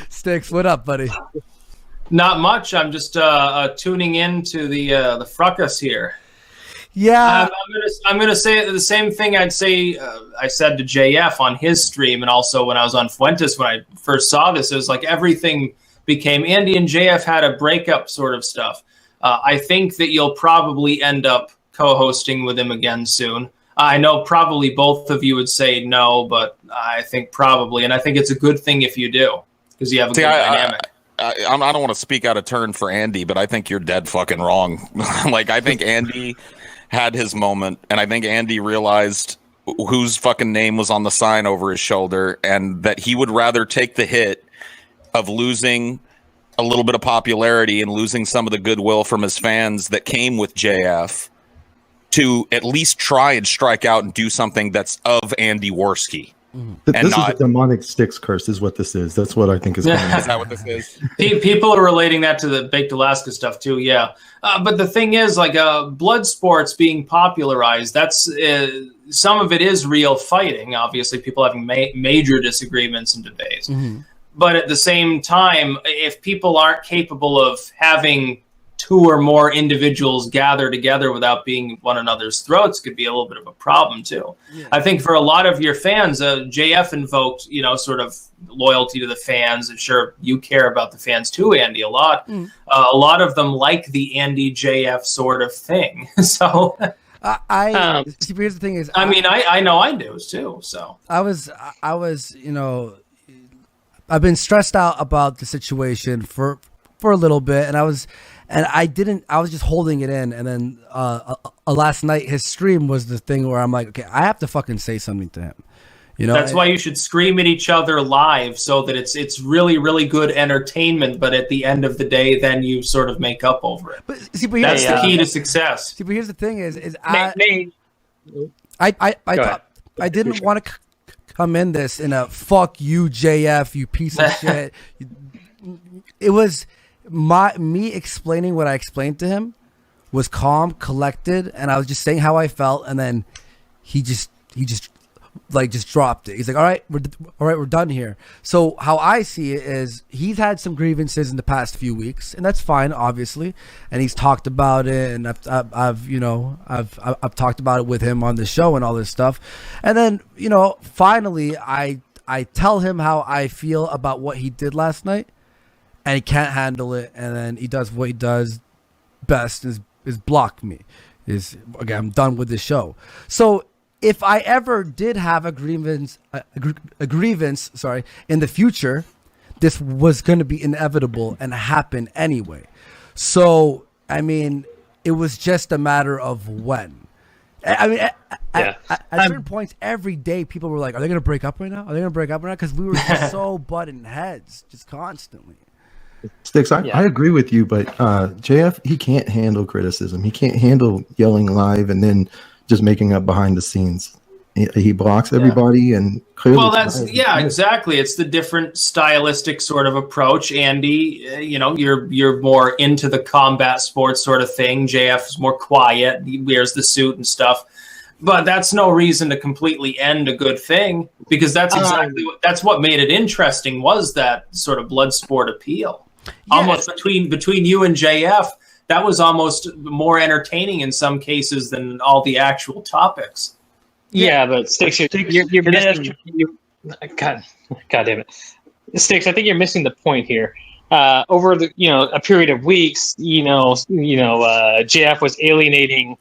Styx, what up, buddy? Not much. I'm just tuning in to the fracas here. Yeah, I'm gonna say the same thing I said to JF on his stream, and also when I was on Fuentes when I first saw this. It was like everything became Andy and JF had a breakup sort of stuff. I think that you'll probably end up co-hosting with him again soon. I know probably both of you would say no, but I think probably, and I think it's a good thing if you do because you have a good dynamic. I don't want to speak out of turn for Andy, but I think you're dead fucking wrong. Like, I think Andy had his moment, and I think Andy realized whose fucking name was on the sign over his shoulder, and that he would rather take the hit of losing a little bit of popularity and losing some of the goodwill from his fans that came with JF to at least try and strike out and do something that's of Andy Warski. This is a demonic Styx curse is what this is. That's what I think is going on. Is that what this is? People are relating that to the Baked Alaska stuff too, yeah. But the thing is, like, blood sports being popularized, that's some of it is real fighting. Obviously, people having major disagreements and debates. Mm-hmm. But at the same time, if people aren't capable of having two or more individuals gather together without being one another's throats, could be a little bit of a problem too. Yeah. I think for a lot of your fans, JF invoked, sort of loyalty to the fans. And sure, you care about the fans too, Andy, a lot. A lot of them like the Andy JF sort of thing. So here's the thing is, I know I do too. So I was, I've been stressed out about the situation for a little bit, and I was just holding it in. And then last night, his stream was the thing where I'm like, okay, I have to fucking say something to him. That's why you should scream at each other live, so that it's really, really good entertainment. But at the end of the day, then you sort of make up over it. That's the key to success. See, but here's the thing: I thought I didn't want to come in this in a fuck you, JF, you piece of shit. It was me explaining what I explained to him was calm, collected, and I was just saying how I felt, and then he just dropped it. He's like, all right, we're done here. So how I see it is he's had some grievances in the past few weeks, and that's fine, obviously. And he's talked about it, and I've talked about it with him on the show and all this stuff. And then, finally I tell him how I feel about what he did last night, and he can't handle it. And then he does what he does best is block me. Again, I'm done with the show. So if I ever did have a grievance, in the future, this was going to be inevitable and happen anyway. So, it was just a matter of when. At certain points, every day, people were like, are they going to break up right now? Are they going to break up right now? Because we were just so butting heads, just constantly. Styx, I agree with you, but JF, he can't handle criticism. He can't handle yelling live and then just making up behind the scenes. He blocks everybody, and clearly. Well, exactly. It's the different stylistic sort of approach. Andy, you're more into the combat sports sort of thing. JF is more quiet. He wears the suit and stuff. But that's no reason to completely end a good thing, because that's what made it interesting, was that sort of blood sport appeal. Almost between you and JF, that was almost more entertaining in some cases than all the actual topics. Yeah, but Styx, you're missing. God damn it, Styx. I think you're missing the point here. Over a period of weeks, JF was alienating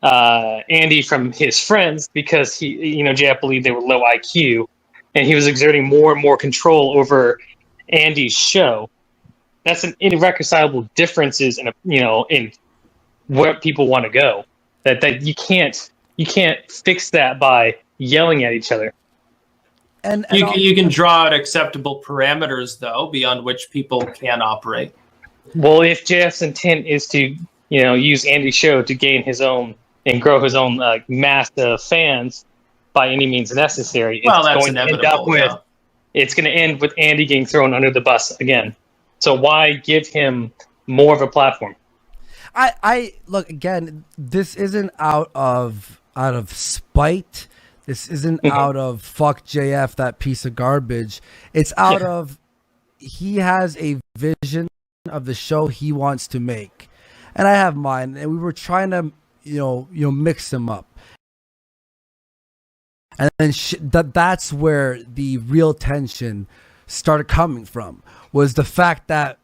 Andy from his friends because JF believed they were low IQ, and he was exerting more and more control over Andy's show. That's an irreconcilable differences in where people want to go. That you can't fix that by yelling at each other. And you can draw out acceptable parameters, though, beyond which people can operate. Well, if JF's intent is to use Andy's show to gain his own and grow his own mass of fans by any means necessary, it's going to end with Andy getting thrown under the bus again. So why give him more of a platform? I look, again, this isn't out of spite. This isn't out of fuck JF, that piece of garbage. It's out of he has a vision of the show he wants to make, and I have mine, and we were trying to mix them up. And then that's where the real tension started coming from, was the fact that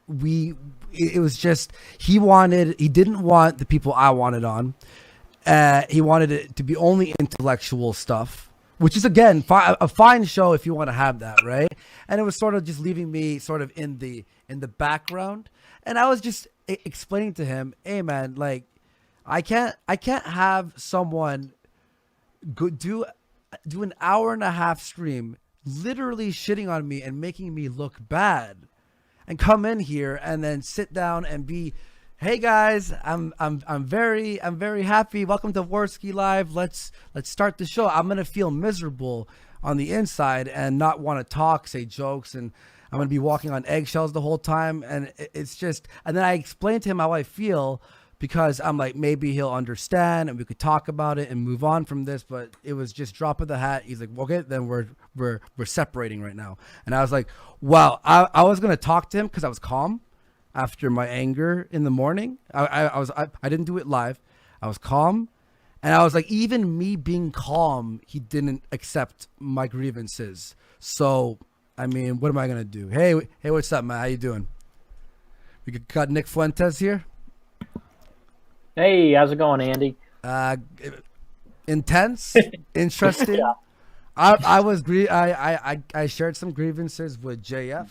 it was just, he didn't want the people I wanted on. He wanted it to be only intellectual stuff, which is, again, a fine show if you want to have that, right? And it was sort of just leaving me sort of in the background. And I was just explaining to him, hey man, like, I can't have someone do an hour and a half stream literally shitting on me and making me look bad, and come in here and then sit down and be, hey guys, I'm very happy. Welcome to Warski Live. Let's start the show. I'm gonna feel miserable on the inside and not want to talk, say jokes, and I'm gonna be walking on eggshells the whole time. And it's just, and then I explained to him how I feel, because I'm like, maybe he'll understand and we could talk about it and move on from this. But it was just drop of the hat. He's like, okay, then we're separating right now. And I was like, wow. I was gonna talk to him because I was calm after my anger in the morning. I didn't do it live. I was calm, and I was like, even me being calm, he didn't accept my grievances. So I mean, what am I gonna do? Hey, what's up, man? How you doing? We got Nick Fuentes here. Hey, how's it going, Andy? Intense, interesting. Yeah. I shared some grievances with JF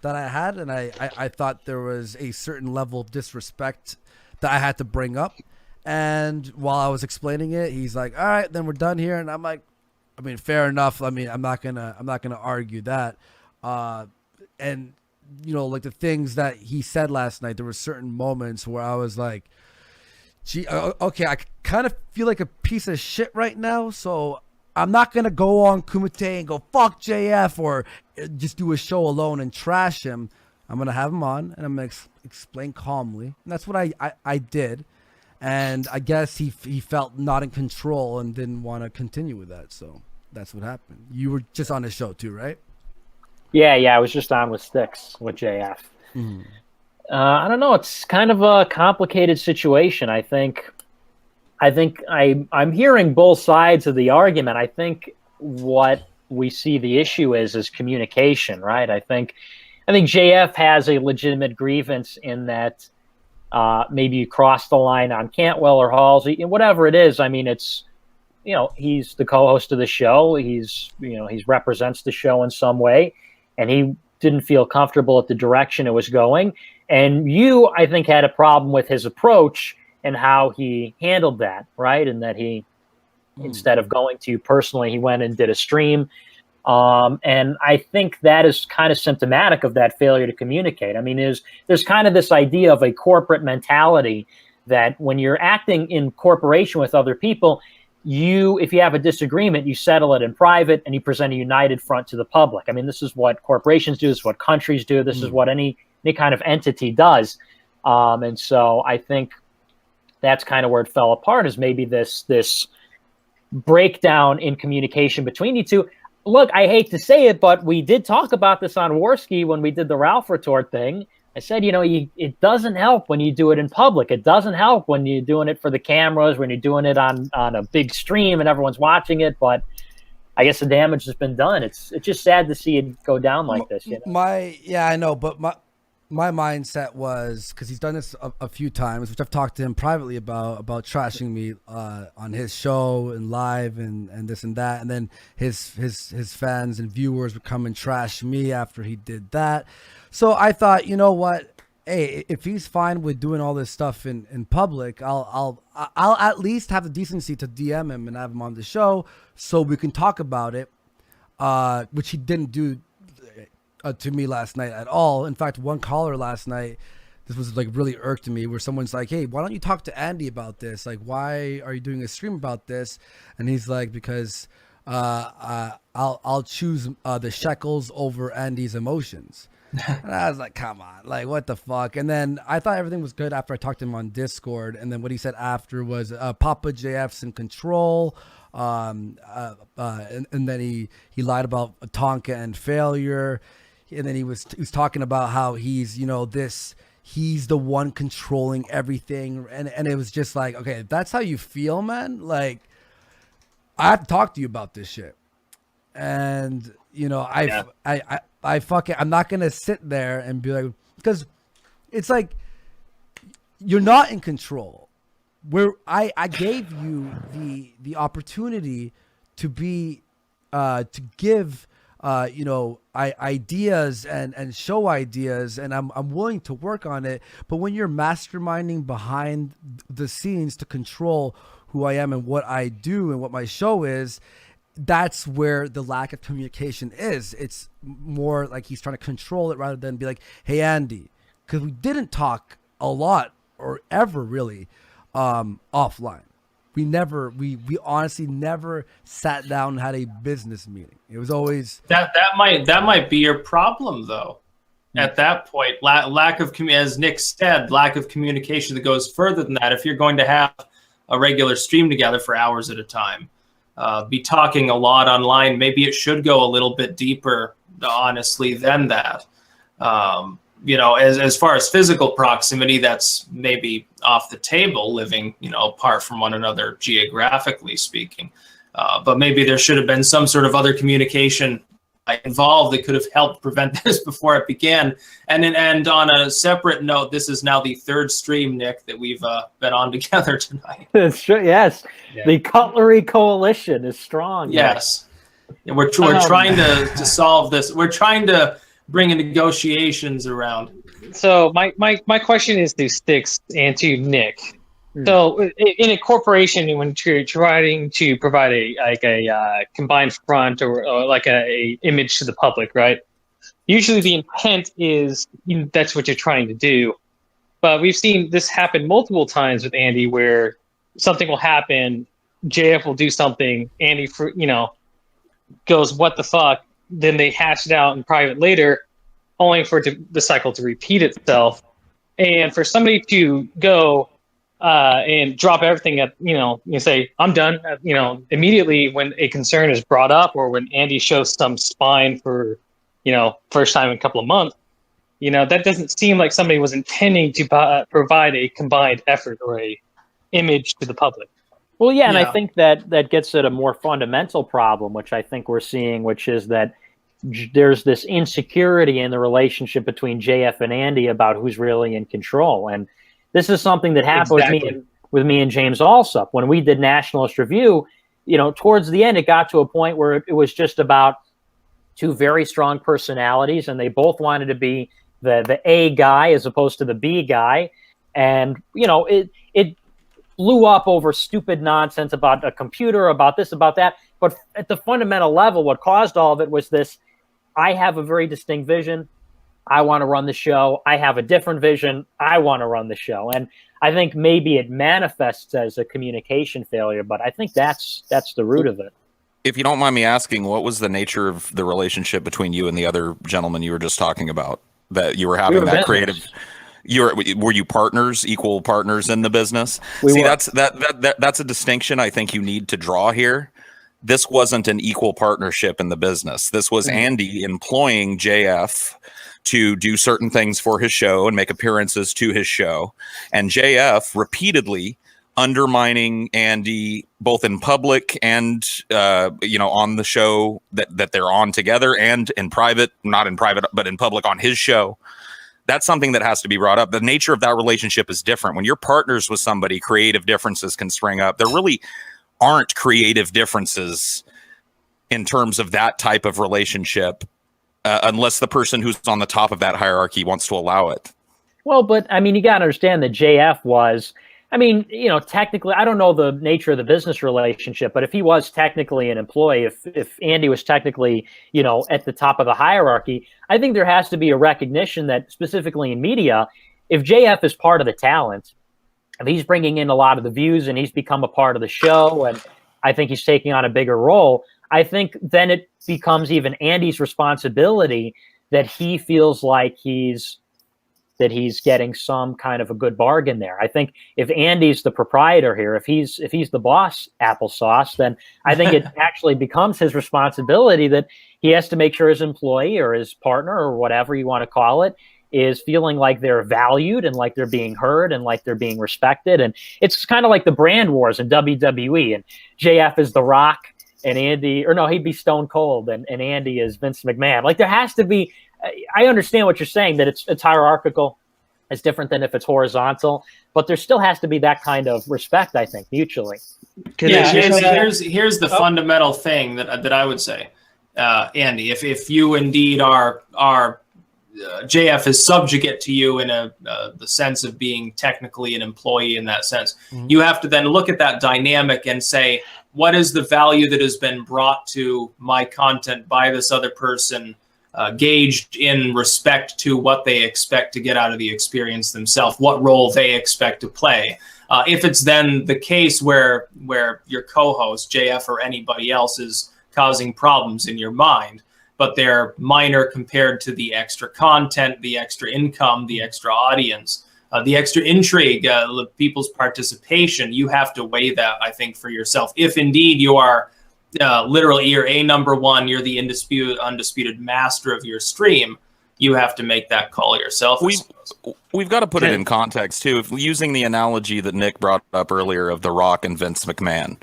that I had, and I thought there was a certain level of disrespect that I had to bring up. And while I was explaining it, he's like, all right, then we're done here. And I'm like, I mean, fair enough. I mean, I'm not gonna argue that. And like the things that he said last night, there were certain moments where I was like, gee, okay, I kind of feel like a piece of shit right now, so I'm not going to go on Kumite and go, fuck JF, or just do a show alone and trash him. I'm going to have him on, and I'm going to explain calmly. And that's what I did. And I guess he felt not in control and didn't want to continue with that, so that's what happened. You were just on the show too, right? Yeah, I was just on with Styx, with JF. Mm-hmm. I don't know. It's kind of a complicated situation. I think I'm hearing both sides of the argument. I think what we see the issue is communication, right? I think JF has a legitimate grievance in that maybe you crossed the line on Cantwell or Halsey, whatever it is. I mean, it's, he's the co-host of the show. He represents the show in some way, and he didn't feel comfortable at the direction it was going. And you, I think, had a problem with his approach and how he handled that, right? And that he, instead of going to you personally, he went and did a stream. And I think that is kind of symptomatic of that failure to communicate. I mean, there's kind of this idea of a corporate mentality that when you're acting in corporation with other people, if you have a disagreement, you settle it in private and you present a united front to the public. I mean, this is what corporations do. This is what countries do. This is what any kind of entity does. And so I think that's kind of where it fell apart, is maybe this breakdown in communication between you two. Look, I hate to say it, but we did talk about this on Warski when we did the Ralph retort thing. I said, it doesn't help when you do it in public. It doesn't help when you're doing it for the cameras, when you're doing it on a big stream and everyone's watching it. But I guess the damage has been done. It's just sad to see it go down like this. I know, but my mindset was, because he's done this a few times, which I've talked to him privately about trashing me on his show and live and this and that, and then his fans and viewers would come and trash me after he did that. So I thought, you know what? Hey, if he's fine with doing all this stuff in public, I'll at least have the decency to DM him and have him on the show so we can talk about it, which he didn't do to me last night at all. In fact, one caller last night, this was like really irked me, where someone's like, hey, why don't you talk to Andy about this? Like, why are you doing a stream about this? And he's like, because I'll choose the shekels over Andy's emotions. And I was like, come on, like, what the fuck? And then I thought everything was good after I talked to him on Discord. And then what he said after was Papa JF's in control. And then he lied about Tonka and failure. and then he was talking about how he's, you know, he's the one controlling everything, and it was just like, okay, if that's how you feel, man, like, I have to talk to you about this shit. And you know, I fucking, I'm not gonna sit there and be like, because it's like you're not in control. Where I gave you the opportunity to be to give you know, ideas and show ideas, and I'm willing to work on it. But when you're masterminding behind the scenes to control who I am and what I do and what my show is, that's where the lack of communication is. It's more like he's trying to control it rather than be like, hey, Andy, because we didn't talk a lot or ever really offline. We honestly never sat down and had a business meeting. It was always that might be your problem though. At that point, lack of as Nick said, lack of communication that goes further than that. If you're going to have a regular stream together for hours at a time, be talking a lot online, maybe it should go a little bit deeper, honestly, than that. You know, as far as physical proximity, that's maybe off the table, living, you know, apart from one another geographically speaking. But maybe there should have been some sort of other communication involved that could have helped prevent this before it began. And on a separate note, this is now the third stream, Nick, that we've been on together tonight. That's true. Yes, yeah. The Cutlery Coalition is strong. Yes, yeah, we're trying to solve this. We're trying to bring negotiations around. So my question is to Styx and to Nick. So in a corporation, when you're trying to provide a combined front or like a image to the public, right? Usually the intent is, you know, that's what you're trying to do. But we've seen this happen multiple times with Andy, where something will happen, JF will do something, Andy, you know, goes, what the fuck? Then they hash it out in private later, only for the cycle to repeat itself. And for somebody to go and drop everything at, you know, you say, I'm done, you know, immediately when a concern is brought up, or when Andy shows some spine for, you know, first time in a couple of months, you know, that doesn't seem like somebody was intending to provide a combined effort or a image to the public. Well, yeah, and I think that gets at a more fundamental problem, which I think we're seeing, which is that there's this insecurity in the relationship between JF and Andy about who's really in control. And this is something that happened with me and James Alsop. When we did Nationalist Review, you know, towards the end, it got to a point where it was just about two very strong personalities, and they both wanted to be the A guy as opposed to the B guy. And, you know, it blew up over stupid nonsense about a computer, about this, about that. But at the fundamental level, what caused all of it was this: I have a very distinct vision. I want to run the show. I have a different vision. I want to run the show. And I think maybe it manifests as a communication failure, but I think that's the root of it. If you don't mind me asking, what was the nature of the relationship between you and the other gentleman you were just talking about, that you were having that creative? Were you partners, equal partners in the business? See, that's a distinction I think you need to draw here. This wasn't an equal partnership in the business. This was Andy employing JF to do certain things for his show and make appearances to his show, and JF repeatedly undermining Andy both in public and you know, on the show that they're on together, and in private, not in private, but in public on his show. That's something that has to be brought up. The nature of that relationship is different. When you're partners with somebody, creative differences can spring up. There really aren't creative differences in terms of that type of relationship, unless the person who's on the top of that hierarchy wants to allow it. Well, but I mean, you got to understand that JF was, I mean, you know, technically, I don't know the nature of the business relationship, but if he was technically an employee, if Andy was technically, you know, at the top of the hierarchy, I think there has to be a recognition that, specifically in media, if JF is part of the talent, if he's bringing in a lot of the views and he's become a part of the show, and I think he's taking on a bigger role, I think then it becomes even Andy's responsibility that he feels like he's that he's getting some kind of a good bargain there. I think if Andy's the proprietor here, if he's the boss applesauce, then I think it actually becomes his responsibility that he has to make sure his employee or his partner or whatever you want to call it is feeling like they're valued and like they're being heard and like they're being respected. And it's kind of like the brand wars in WWE, and JF is The Rock and Andy, or no, he'd be Stone Cold, and Andy is Vince McMahon. Like there has to be, I understand what you're saying, that it's hierarchical. It's different than if it's horizontal, but there still has to be that kind of respect, I think, mutually. Here's the fundamental thing that I would say, Andy, if you indeed are JF is subjugate to you in the sense of being technically an employee in that sense. Mm-hmm. You have to then look at that dynamic and say, what is the value that has been brought to my content by this other person, gauged in respect to what they expect to get out of the experience themselves, what role they expect to play. If it's then the case where your co-host, JF or anybody else, is causing problems in your mind, but they're minor compared to the extra content, the extra income, the extra audience, the extra intrigue, people's participation. You have to weigh that, I think, for yourself. If indeed you are literally, you're number one, you're the undisputed master of your stream, you have to make that call yourself. We've got to put it in context, too. If using the analogy that Nick brought up earlier of The Rock and Vince McMahon,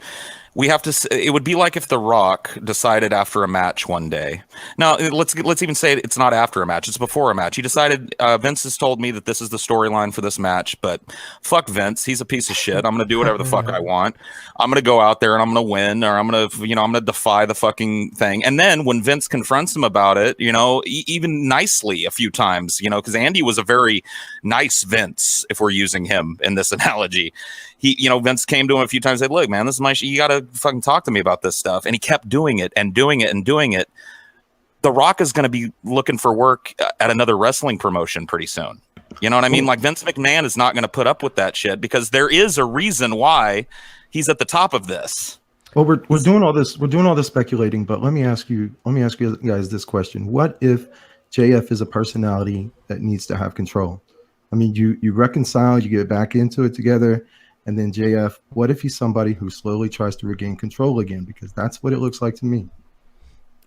we have to. It would be like if The Rock decided after a match one day. Now, let's even say it's not after a match; it's before a match. He decided. Vince has told me that this is the storyline for this match, but fuck Vince. He's a piece of shit. I'm gonna do whatever the fuck I want. I'm gonna go out there and I'm gonna win, or I'm gonna defy the fucking thing. And then when Vince confronts him about it, even nicely a few times, because Andy was a very nice Vince, if we're using him in this analogy. Vince came to him a few times and said, look, man, this is my shit. You got to fucking talk to me about this stuff. And he kept doing it and doing it and doing it. The Rock is going to be looking for work at another wrestling promotion pretty soon. You know what I mean? Like Vince McMahon is not going to put up with that shit because there is a reason why he's at the top of this. Well, we're doing all this. We're doing all this speculating, but let me ask you guys this question. What if JF is a personality that needs to have control? I mean, you reconcile, you get back into it together. And then JF, what if he's somebody who slowly tries to regain control again? Because that's what it looks like to me.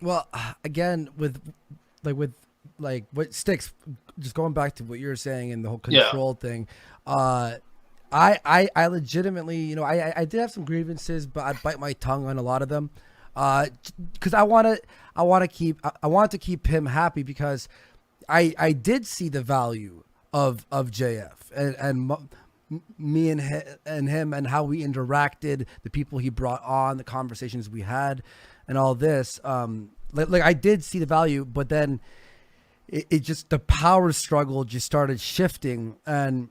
Well, again, with what Styx, just going back to what you're saying and the whole control thing, I legitimately, I did have some grievances, but I'd bite my tongue on a lot of them, because I want to keep him happy, because I did see the value of JF and me and him and how we interacted, the people he brought on, the conversations we had, and all this. Like I did see the value, but then it just, the power struggle just started shifting, and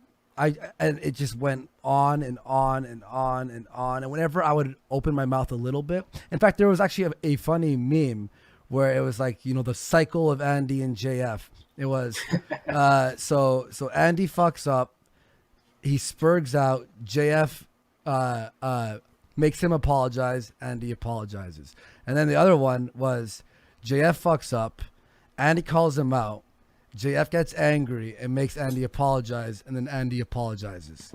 it just went on and on and on and on. And whenever I would open my mouth a little bit, in fact, there was actually a funny meme where it was like, the cycle of Andy and JF. It was so Andy fucks up. He spurgs out. JF makes him apologize. Andy apologizes. And then the other one was JF fucks up. Andy calls him out. JF gets angry and makes Andy apologize. And then Andy apologizes.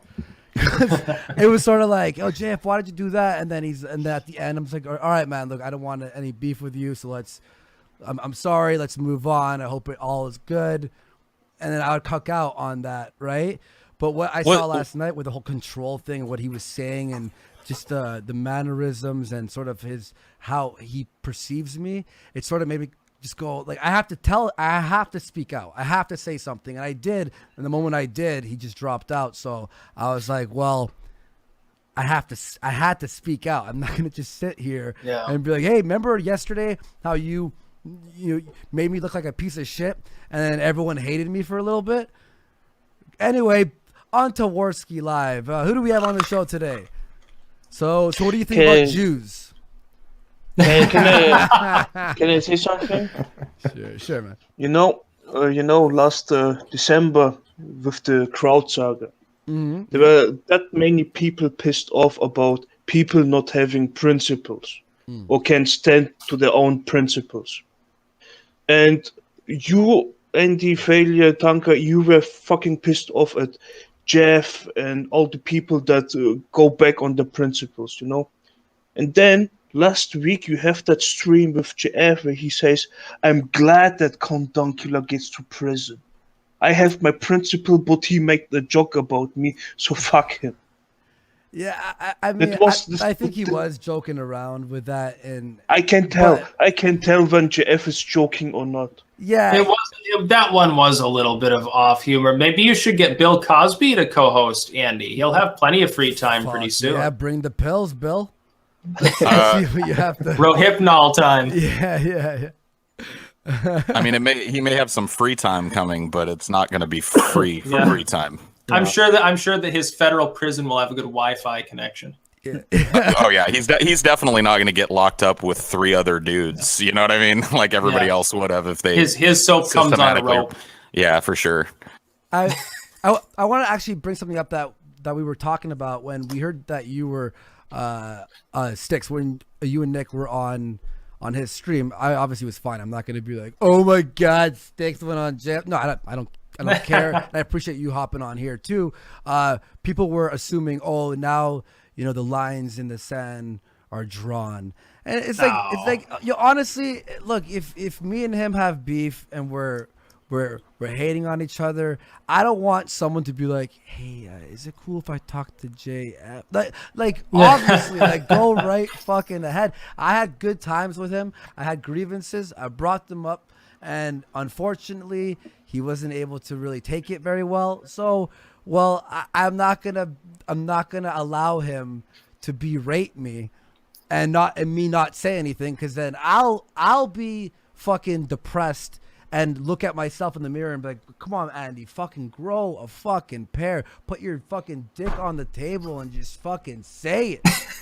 It was sort of like, oh, JF, why did you do that? And then at the end, I'm just like, all right, man, look, I don't want any beef with you. So I'm sorry. Let's move on. I hope it all is good. And then I would cuck out on that, right? But what I saw last night with the whole control thing and what he was saying and just the mannerisms and sort of how he perceives me, it sort of made me just go, like, I have to speak out. I have to say something. And I did. And the moment I did, he just dropped out. So I was like, well, I had to speak out. I'm not going to just sit here and be like, hey, remember yesterday how you made me look like a piece of shit and then everyone hated me for a little bit? Anyway, on to Warski Live. Who do we have on the show today? So what do you think about Jews? Can I say something? Sure, man. Last December with the crowd saga, there were that many people pissed off about people not having principles or can stand to their own principles. And you Andy, Failure, Tanka, you were fucking pissed off at Jeff and all the people that go back on the principles, you know? And then last week you have that stream with JF where he says, I'm glad that Conduncula gets to prison. I have my principle, but he made the joke about me, so fuck him. Yeah, I mean, I think he was joking around with that, and I can tell when JF is joking or not. Yeah, that one was a little bit of off humor. Maybe you should get Bill Cosby to co-host Andy. He'll have plenty of free time pretty soon. Yeah, bring the pills, Bill. You have to Rohypnol time. Yeah. I mean, he may have some free time coming, but it's not going to be free for free time. I'm sure that his federal prison will have a good Wi-Fi connection. Yeah. Oh yeah, he's definitely not going to get locked up with 3 other dudes. You know what I mean? Like everybody else would have if they his soap comes on a rope. Yeah, for sure. I want to actually bring something up that we were talking about when we heard that you were Styx, when you and Nick were on his stream. I obviously was fine. I'm not going to be like, oh my God, Styx went on jail. No, I don't care. And I appreciate you hopping on here too. People were assuming, oh, now the lines in the sand are drawn, and it's like honestly, look, if me and him have beef and we're hating on each other, I don't want someone to be like, hey, is it cool if I talk to JF? Like obviously, like go right fucking ahead. I had good times with him. I had grievances. I brought them up, and unfortunately, he wasn't able to really take it very well. So, I'm not gonna allow him to berate me, and me not say anything, because then I'll be fucking depressed and look at myself in the mirror and be like, come on, Andy, fucking grow a fucking pair. Put your fucking dick on the table and just fucking say it.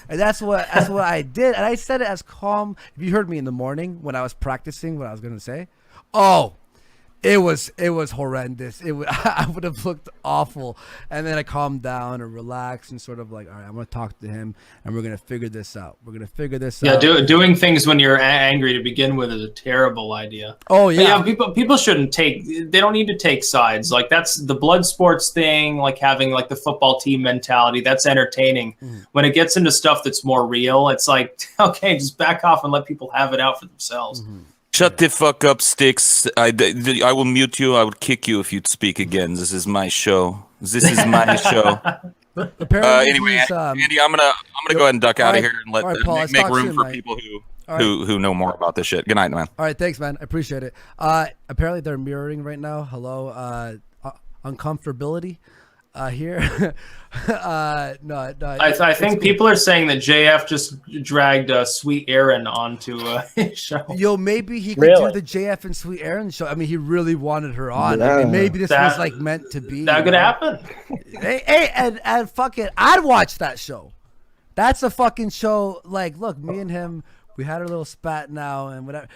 And that's what I did. And I said it as calm. If you heard me in the morning when I was practicing what I was going to say, it was horrendous. I would have looked awful. And then I calmed down and relaxed and sort of like, all right, I'm going to talk to him and we're going to figure this out. Yeah, doing things when you're angry to begin with is a terrible idea. Oh, yeah. But yeah, people shouldn't they don't need to take sides. Like that's the blood sports thing, like having like the football team mentality. That's entertaining. When it gets into stuff that's more real, it's like, okay, just back off and let people have it out for themselves. Shut the fuck up, Styx. I will mute you. I would kick you if you'd speak again. This is my show. Anyway, Andy, I'm gonna go ahead and duck out of here and let make room for people who know more about this shit. Good night, man. All right, thanks, man. I appreciate it. Apparently they're mirroring right now. Hello, uncomfortability here. I think people are saying that JF just dragged Sweet Aaron onto his show. Maybe he could do the JF and Sweet Aaron show. I mean, he really wanted her on. I mean, maybe this was like meant to be. That could happen. Hey, and fuck it, I'd watch that show. That's a fucking show. Like, look, me and him, we had our little spat now and whatever.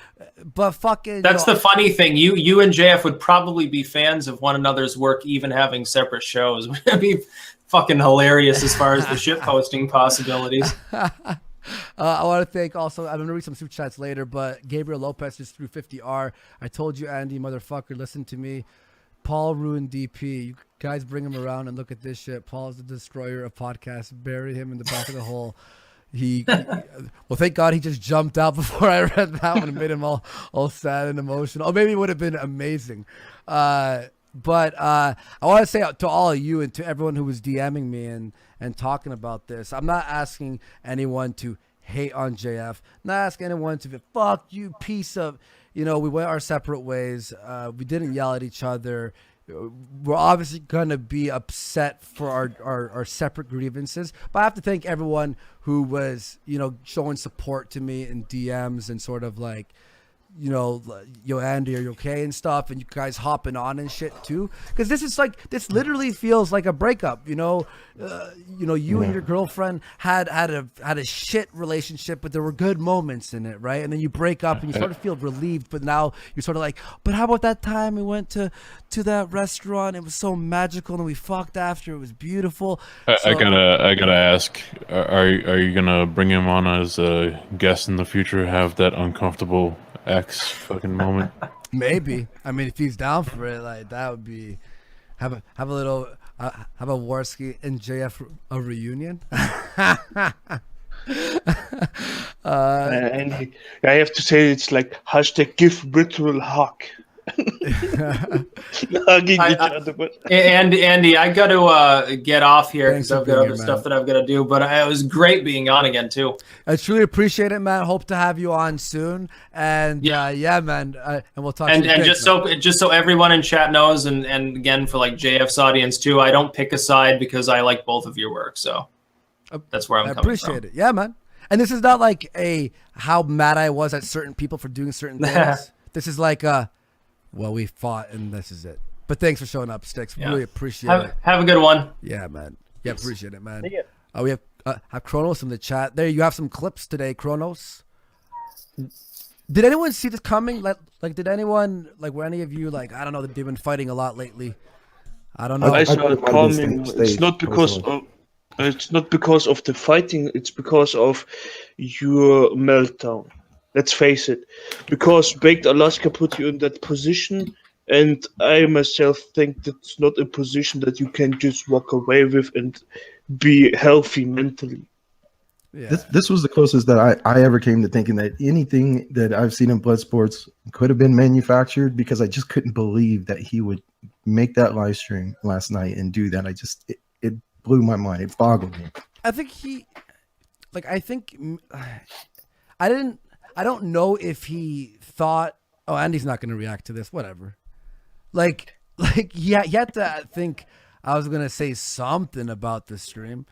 But fucking, that's the funny thing. You and JF would probably be fans of one another's work, even having separate shows. Would be fucking hilarious as far as the shit posting possibilities. I want to thank also, I'm going to read some super chats later, but Gabriel Lopez just threw 50R. I told you, Andy, motherfucker, listen to me. Paul ruined DP. You guys bring him around and look at this shit. Paul's the destroyer of podcasts. Bury him in the back of the hole. Well, thank God he just jumped out before I read that one and made him all sad and emotional. Or maybe it would have been amazing. But I want to say to all of you and to everyone who was DMing me and talking about this, I'm not asking anyone to hate on JF. I'm not asking anyone to fuck you, piece of, we went our separate ways. We didn't yell at each other. We're obviously going to be upset for our separate grievances. But I have to thank everyone who was, showing support to me in DMs and sort of like, yo, Andy, are you okay and stuff, and you guys hopping on and shit too, because this literally feels like a breakup. You and your girlfriend had a shit relationship, but there were good moments in it, right? And then you break up and you sort of feel relieved, but now you're sort of like, but how about that time we went to that restaurant? It was so magical, and we fucked after. It was beautiful. I gotta ask, are you gonna bring him on as a guest in the future? Have that uncomfortable X fucking moment? Maybe. I mean, if he's down for it, like that would be have a little have a Warski and JF a reunion. And I have to say it's like hashtag give virtual hug. Hugging each other. And Andy, I got to get off here because I've got other here, stuff that I've got to do. But it was great being on again too. I truly appreciate it, man. Hope to have you on soon. And yeah, man. And we'll talk. And just so everyone in chat knows, and again for like JF's audience too, I don't pick a side because I like both of your work. So that's where I'm coming from. I appreciate it. Yeah, man. And this is not like how mad I was at certain people for doing certain things. This is like well, we fought and this is it. But thanks for showing up, Styx. Really appreciate it. Have a good one. Yeah, man. Yeah, appreciate it, man. We have Kronos in the chat. There, you have some clips today, Kronos. Did anyone see this coming? Like, did anyone, like, were any of you, like, I don't know, they've been fighting a lot lately. I don't know. I saw it coming. It's not because of the fighting. It's because of your meltdown. Let's face it, because Baked Alaska put you in that position, and I myself think that's not a position that you can just walk away with and be healthy mentally. Yeah. This was the closest that I ever came to thinking that anything that I've seen in blood sports could have been manufactured, because I just couldn't believe that he would make that live stream last night and do that. It blew my mind. It boggled me. I don't know if he thought, oh, Andy's not going to react to this, whatever. He had to think I was going to say something about the stream.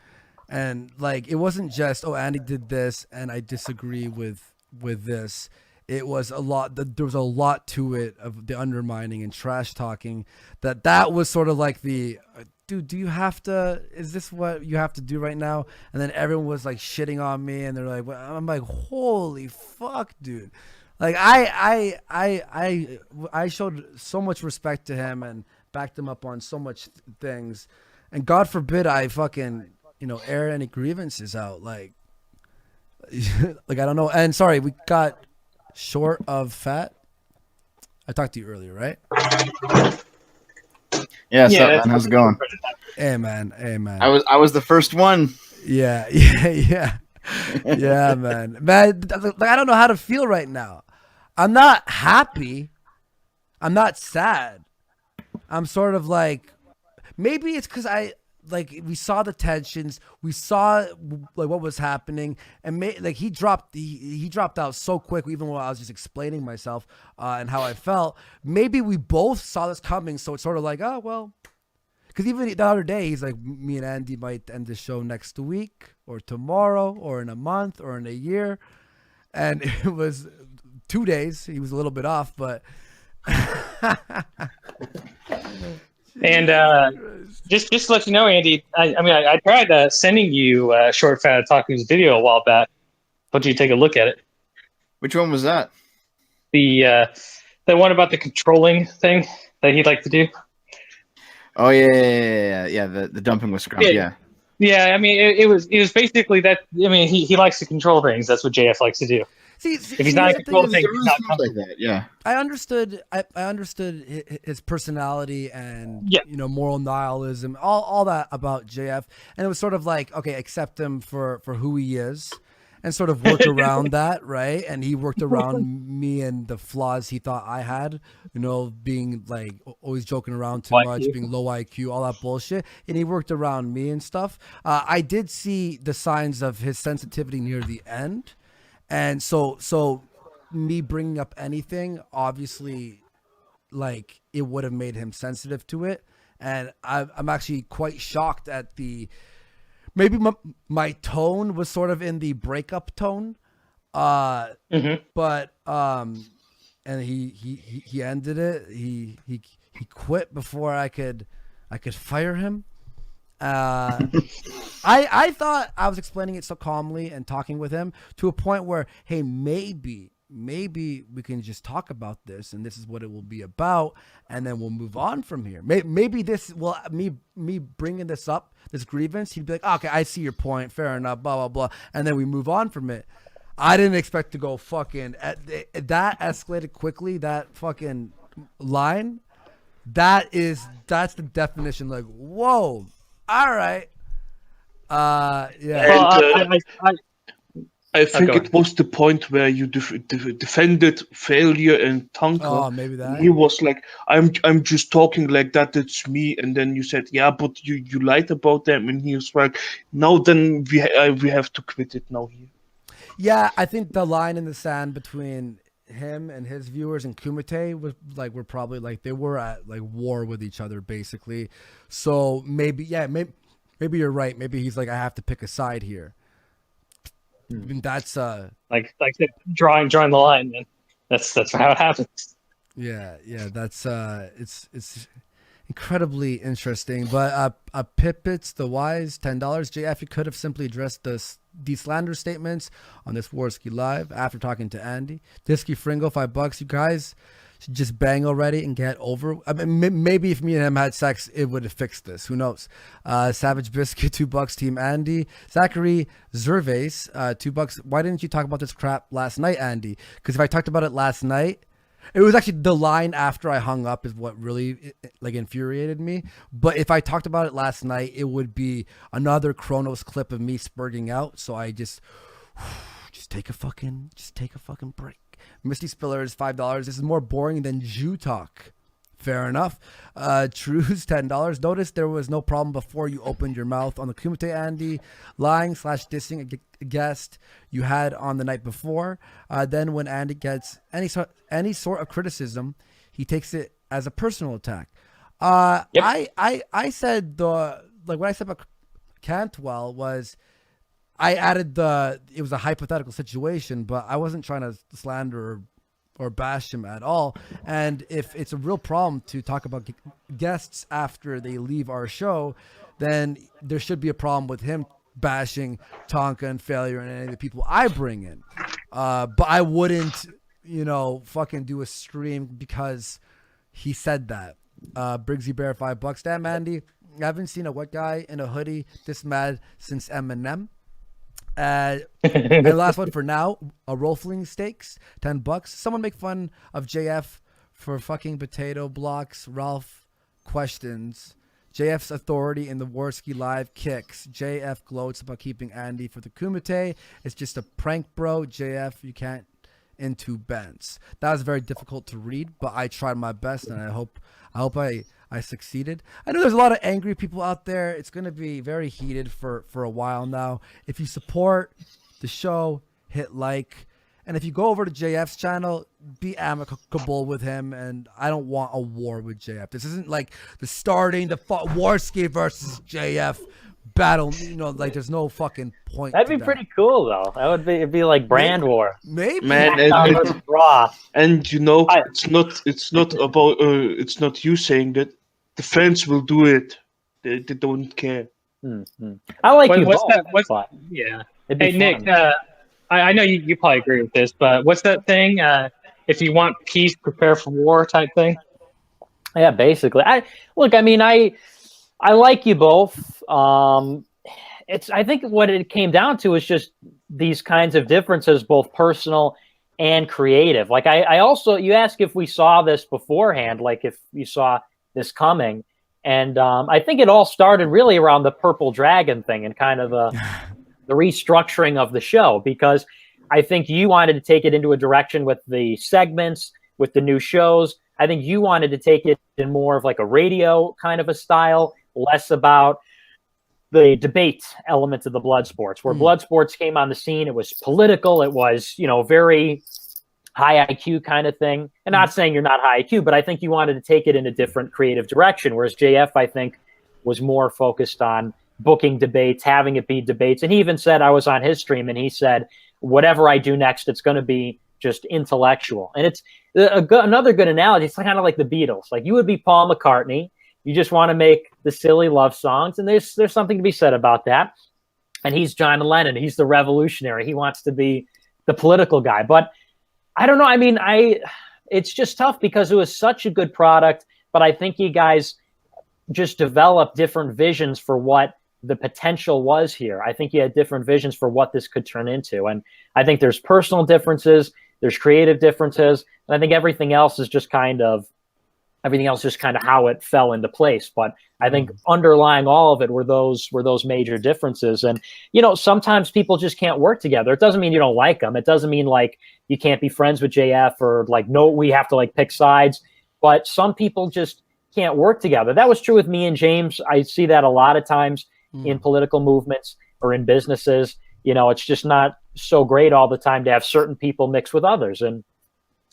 And, like, it wasn't just, oh, Andy did this and I disagree with this. It was a lot, there was a lot to it of the undermining and trash talking that was sort of like the, dude, do you have to, is this what you have to do right now? And then everyone was like shitting on me and they're like, well, I'm like, holy fuck, dude. Like I showed so much respect to him and backed him up on so much things. And God forbid I fucking, air any grievances out. Like I don't know. And sorry, we got short of fat. I talked to you earlier, right? Yeah, what's up, man? How's it going? Hey, man. I was the first one. Yeah, man. I don't know how to feel right now. I'm not happy. I'm not sad. I'm sort of like, maybe it's because we saw the tensions, we saw like what was happening, and he dropped out so quick, even while I was just explaining myself and how I felt. Maybe we both saw this coming, so it's sort of like, oh well, because even the other day he's like, me and Andy might end the show next week or tomorrow or in a month or in a year, and it was 2 days. He was a little bit off, but. And just to let you know, Andy, I tried sending you Short Fat Talking's video a while back. Why don't you take a look at it? Which one was that? The one about the controlling thing that he'd like to do. Oh yeah. The dumping with Scrum. Yeah. Yeah, I mean, it was basically that. I mean, he likes to control things. That's what JF likes to do. If he's not in control of things, he's not like that. Yeah. I understood his personality and moral nihilism, all that about JF, and it was sort of like, okay, accept him for who he is, and sort of work around that, right? And he worked around me and the flaws he thought I had, being like always joking around too much, being low IQ, all that bullshit, and he worked around me and stuff. I did see the signs of his sensitivity near the end. And so me bringing up anything, obviously, like, it would have made him sensitive to it. And I'm actually quite shocked at maybe my tone was sort of in the breakup tone. But, and he ended it. He quit before I could fire him. I thought I was explaining it so calmly and talking with him to a point where, hey, maybe we can just talk about this and this is what it will be about, and then we'll move on from here. Maybe this will me bringing this up, this grievance, he'd be like, okay, I see your point, fair enough, blah blah blah, and then we move on from it. I didn't expect to go fucking that escalated quickly. That fucking line, that's the definition. Like, whoa, all right, yeah. And, I think it was the point where you defended failure and Tonka. Oh, maybe that. He was like, I'm just talking like that. It's me. And then you said, yeah, but you lied about them. And he was like, no, then we have to quit it now here. Yeah, I think the line in the sand between him and his viewers and Kumite was like, we're probably like, they were at like war with each other basically. So maybe you're right. Maybe he's like, I have to pick a side here. That's like drawing the line, man. That's how it happens. Yeah, that's it's incredibly interesting. But Pippets the Wise, $10. JF, you could have simply addressed these slander statements on this Warski Live after talking to Andy. Disky Fringo, $5. You guys should just bang already and get over. I mean, maybe if me and him had sex, it would have fixed this. Who knows? Savage Biscuit, $2. Team Andy. Zachary Zervais, $2. Why didn't you talk about this crap last night, Andy? Because if I talked about it last night, it was actually the line after I hung up is what really like infuriated me. But if I talked about it last night, it would be another Kronos clip of me spurting out. So I just take a fucking break. Misty Spiller is $5. This is more boring than Jew talk. Fair enough. True's $10. Notice there was no problem before you opened your mouth on the Kumite Andy lying/dissing a guest you had on the night before. Then when Andy gets any sort of criticism, he takes it as a personal attack. Yep. I said what I said about Cantwell was I added it was a hypothetical situation, but I wasn't trying to slander or bash him at all. And if it's a real problem to talk about guests after they leave our show, then there should be a problem with him bashing Tonka and Failure and any of the people I bring in. But I wouldn't, fucking do a stream because he said that. Briggsy Bear, $5. Damn, Andy, I haven't seen a white guy in a hoodie this mad since Eminem. And last one for now, a Rolfling Steaks, $10. Someone make fun of JF for fucking potato blocks. Ralph questions JF's authority in the Warski Live kicks. JF gloats about keeping Andy for the Kumite. It's just a prank, bro. JF, you can't into Benz. That was very difficult to read, but I tried my best, and I hope I succeeded. I know there's a lot of angry people out there. It's going to be very heated for a while now. If you support the show, hit like. And if you go over to JF's channel, be amicable with him. And I don't want a war with JF. This isn't like the Warski versus JF battle. Like there's no fucking point. That'd be pretty cool, though. It'd be like brand war. Maybe. Man, and it's not about it's not you saying that. The fans will do it. They don't care. Mm-hmm. I like you. Yeah. Hey, Nick, I know you probably agree with this, but what's that thing? If you want peace, prepare for war type thing? Yeah, basically. I like you both. I think what it came down to is just these kinds of differences, both personal and creative. Like I also, you ask if we saw this beforehand, like if you saw this coming. And I think it all started really around the Purple Dragon thing and kind of the restructuring of the show, because I think you wanted to take it into a direction with the segments, with the new shows. I think you wanted to take it in more of like a radio kind of a style, less about the debate element of the blood sports. Where blood sports came on the scene, it was political, it was, very high IQ kind of thing. And not saying you're not high IQ, but I think you wanted to take it in a different creative direction. Whereas JF, I think, was more focused on booking debates, having it be debates. And he even said, I was on his stream and he said, whatever I do next, it's going to be just intellectual. And it's another good analogy. It's kind of like the Beatles. Like you would be Paul McCartney. You just want to make the silly love songs. And there's something to be said about that. And he's John Lennon. He's the revolutionary. He wants to be the political guy. But I don't know. I mean, it's just tough because it was such a good product, but I think you guys just developed different visions for what the potential was here. I think you had different visions for what this could turn into. And I think there's personal differences, there's creative differences, and I think everything else is just kind of how it fell into place. But I think underlying all of it were those major differences. And, sometimes people just can't work together. It doesn't mean you don't like them. It doesn't mean like you can't be friends with JF or like, no, we have to like pick sides. But some people just can't work together. That was true with me and James. I see that a lot of times in political movements or in businesses. It's just not so great all the time to have certain people mix with others. And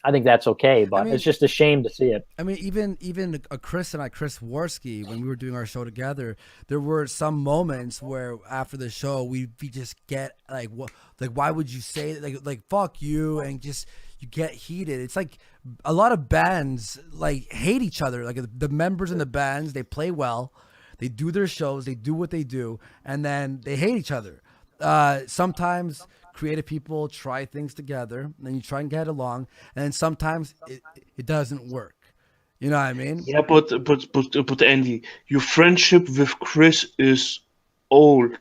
I think that's okay, but it's just a shame to see it. I mean, even Chris and I, Chris Warski, when we were doing our show together, there were some moments where after the show we just get like, what, like, why would you say like fuck you, and just you get heated. It's like a lot of bands like hate each other. Like the members in the bands, they play well, they do their shows, they do what they do, and then they hate each other. Sometimes creative people try things together, and then you try and get along, and then sometimes it doesn't work. You know what I mean? Yeah, but Andy, your friendship with Chris is old.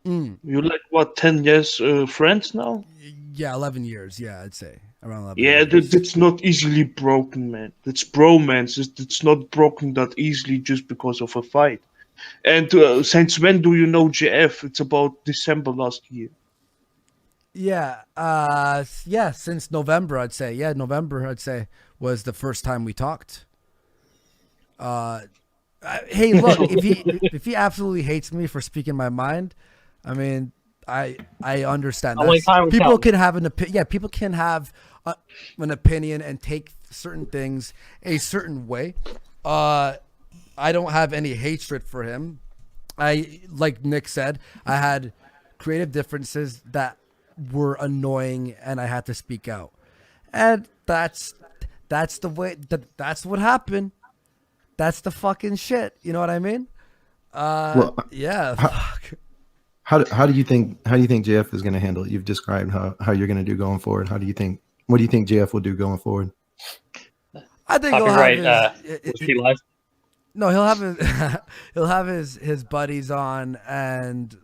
You're like what, 10 years friends now? Yeah, 11 years. Yeah, I'd say around 11. Yeah, that's not easily broken, man. That's bromance. It's not broken that easily just because of a fight. And since when do you know JF? It's about December last year. Yeah, since November, I'd say. Yeah, November, I'd say, was the first time we talked. Hey, look, if he absolutely hates me for speaking my mind, I mean, I understand that. People can have an opinion. Yeah, people can have an opinion and take certain things a certain way. I don't have any hatred for him. Like Nick said, I had creative differences that were annoying, and I had to speak out, and that's the way. That's what happened. That's the fucking shit. You know what I mean? Yeah. How do you think JF is going to handle it? You've described how you're going to do going forward. What do you think JF will do going forward? I think he'll have his buddies on, and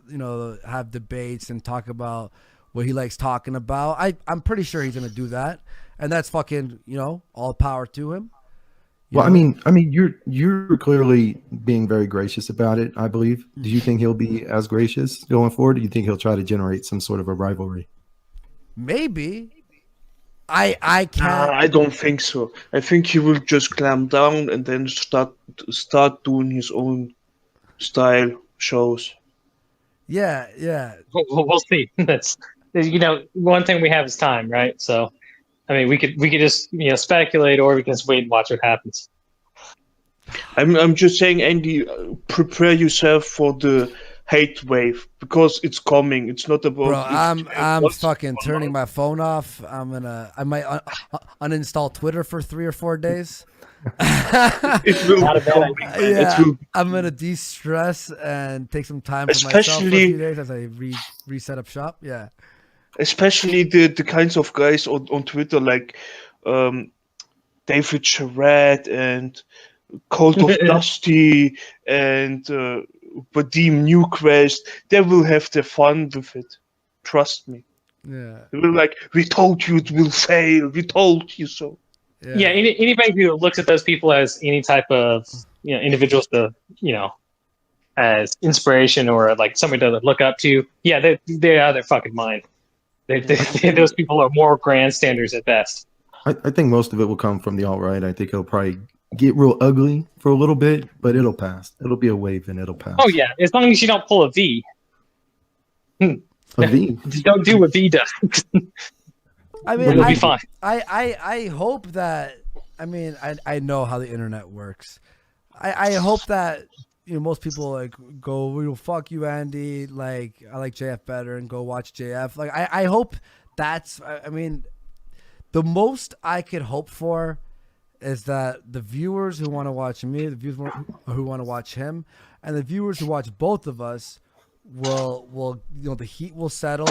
have debates and talk about what he likes talking about. I'm pretty sure he's gonna do that, and that's fucking all power to him. Well, I mean, you're clearly being very gracious about it, I believe. Do you think he'll be as gracious going forward? Or do you think he'll try to generate some sort of a rivalry? Maybe. I can't. I don't think so. I think he will just clamp down and then start doing his own style shows. Yeah. We'll see. That's one thing we have is time, right? So, I mean, we could just speculate, or we can just wait and watch what happens. I'm just saying, Andy, prepare yourself for the hate wave, because it's coming. It's not about. Bro, I'm fucking turning my phone off. I might uninstall Twitter for 3 or 4 days. It will be coming. Yeah, I'm gonna de-stress and take some time for myself for a few days as I reset up shop. Yeah. Especially the kinds of guys on Twitter like David Charette and Cult of Dusty and Vadim Newquest, they will have their fun with it. Trust me. Yeah. They will we told you it will fail. We told you so. Yeah. Anybody who looks at those people as any type of individuals to as inspiration or like somebody to look up to, yeah, they're out of their fucking mind. Those people are more grandstanders at best. I think most of it will come from the alt-right. I think it'll probably get real ugly for a little bit, but it'll pass. It'll be a wave and it'll pass. Oh yeah, as long as you don't pull a V. A V? Don't do what V does. I mean, it'll be fine. I hope that. I mean, I know how the internet works. I hope that most people go, fuck you, Andy. Like, I like JF better, and go watch JF. Like, I hope that's. I mean, the most I could hope for is that the viewers who want to watch me, the viewers who want to watch him, and the viewers who watch both of us will the heat will settle,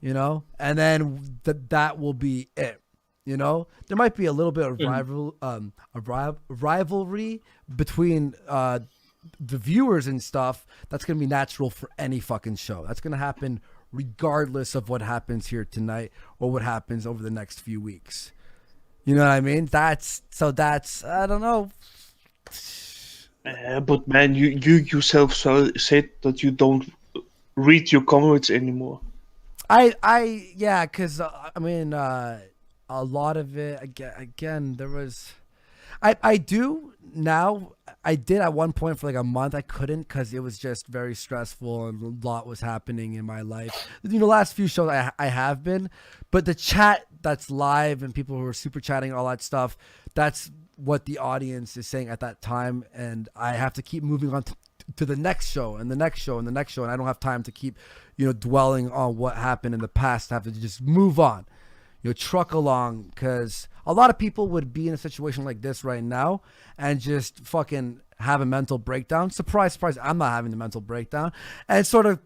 and then that will be it. There might be a little bit of rivalry between the viewers and stuff, that's going to be natural for any fucking show. That's going to happen regardless of what happens here tonight or what happens over the next few weeks. You know what I mean? That's I don't know. But man, you yourself said that you don't read your comments anymore. Yeah, because I mean, a lot of it again. There was, I do now. I did at one point for like a month. I couldn't because it was just very stressful and a lot was happening in my life. You know, last few shows I have been, but the chat that's live and people who are super chatting and all that stuff, that's what the audience is saying at that time, and I have to keep moving on to the next show and the next show and the next show, and I don't have time to keep, you know, dwelling on what happened in the past. I have to just move on, you know, truck along, because a lot of people would be in a situation like this right now and just fucking have a mental breakdown. Surprise, surprise, I'm not having the mental breakdown, and sort of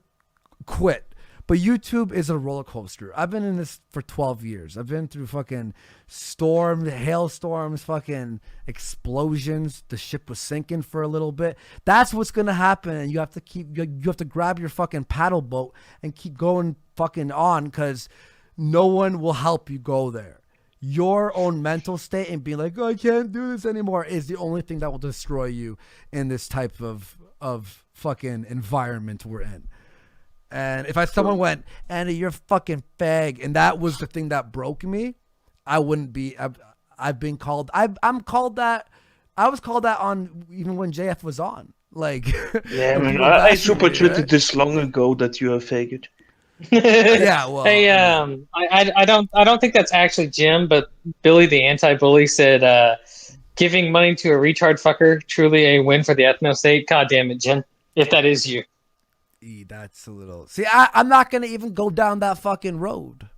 quit. But YouTube is a roller coaster. I've been in this for 12 years. I've been through fucking storms, hailstorms, fucking explosions. The ship was sinking for a little bit. That's what's going to happen. And you have to grab your fucking paddle boat and keep going fucking on, because no one will help you go there. Your own mental state and being like, oh, I can't do this anymore is the only thing that will destroy you in this type of fucking environment we're in. And if someone went, Andy, you're a fucking fag, and that was the thing that broke me, I wouldn't be. I've been called. I'm called that. I was called that on even when JF was on. Like, yeah, man, I super tweeted this long ago that you are faggot. Yeah, well, hey, I don't think that's actually Jim, but Billy the anti-bully said, giving money to a retard fucker truly a win for the ethno state. God damn it, Jim, if that is you. That's a little. See, I'm not gonna even go down that fucking road.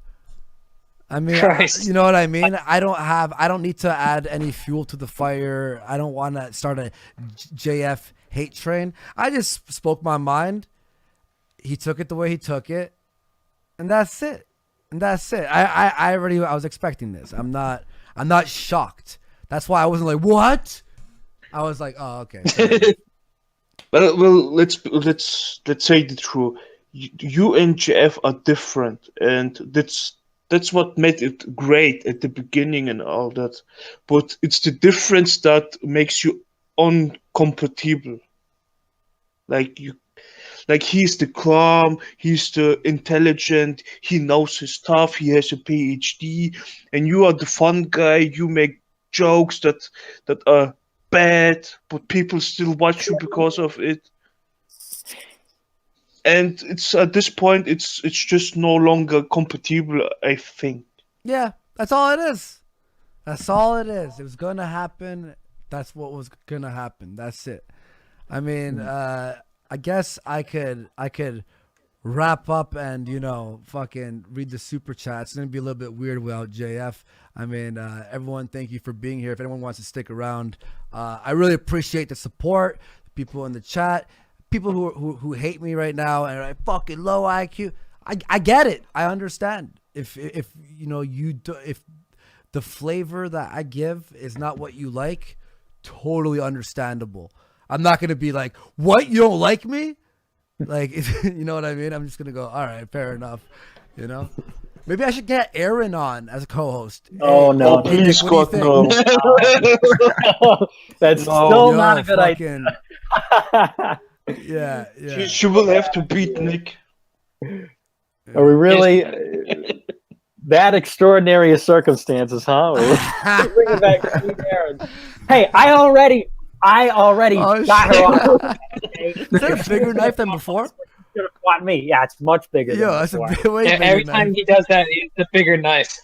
I mean, you know what I mean? I don't need to add any fuel to the fire. I don't want to start a JF hate train. I just spoke my mind. He took it the way he took it, and that's it. I was expecting this. I'm not shocked. That's why I wasn't like, what? I was like, oh, okay. Well, let's say the truth. You and JF are different, and that's what made it great at the beginning and all that. But it's the difference that makes you uncompatible. Like he's the calm, he's the intelligent, he knows his stuff, he has a PhD, and you are the fun guy. You make jokes that are bad, but people still watch you because of it. And it's at this point, it's just no longer compatible, I think. Yeah, that's all it is. That's all it is. It was gonna happen. That's what was gonna happen. That's it. I mean, I guess I could wrap up and, you know, fucking read the super chats. It's gonna be a little bit weird without JF. I mean, everyone, thank you for being here. If anyone wants to stick around, I really appreciate the support. People in the chat, people who hate me right now and are fucking low IQ. I get it. I understand. If you know if the flavor that I give is not what you like, totally understandable. I'm not gonna be like, what, you don't like me? Like, you know what I mean? I'm just gonna go, all right, fair enough. You know. Maybe I should get Aaron on as a co-host. Oh, hey, no. Please, God, no. That's still not a good idea. Yeah. She will have to beat Nick. Are we really that extraordinary of circumstances, huh? Bring back Aaron. Hey, I already got her on. Is that a bigger knife than before? Fought me. Yeah, it's much bigger. Yeah, that's a way bigger every knife. time he does that, it's a bigger knife.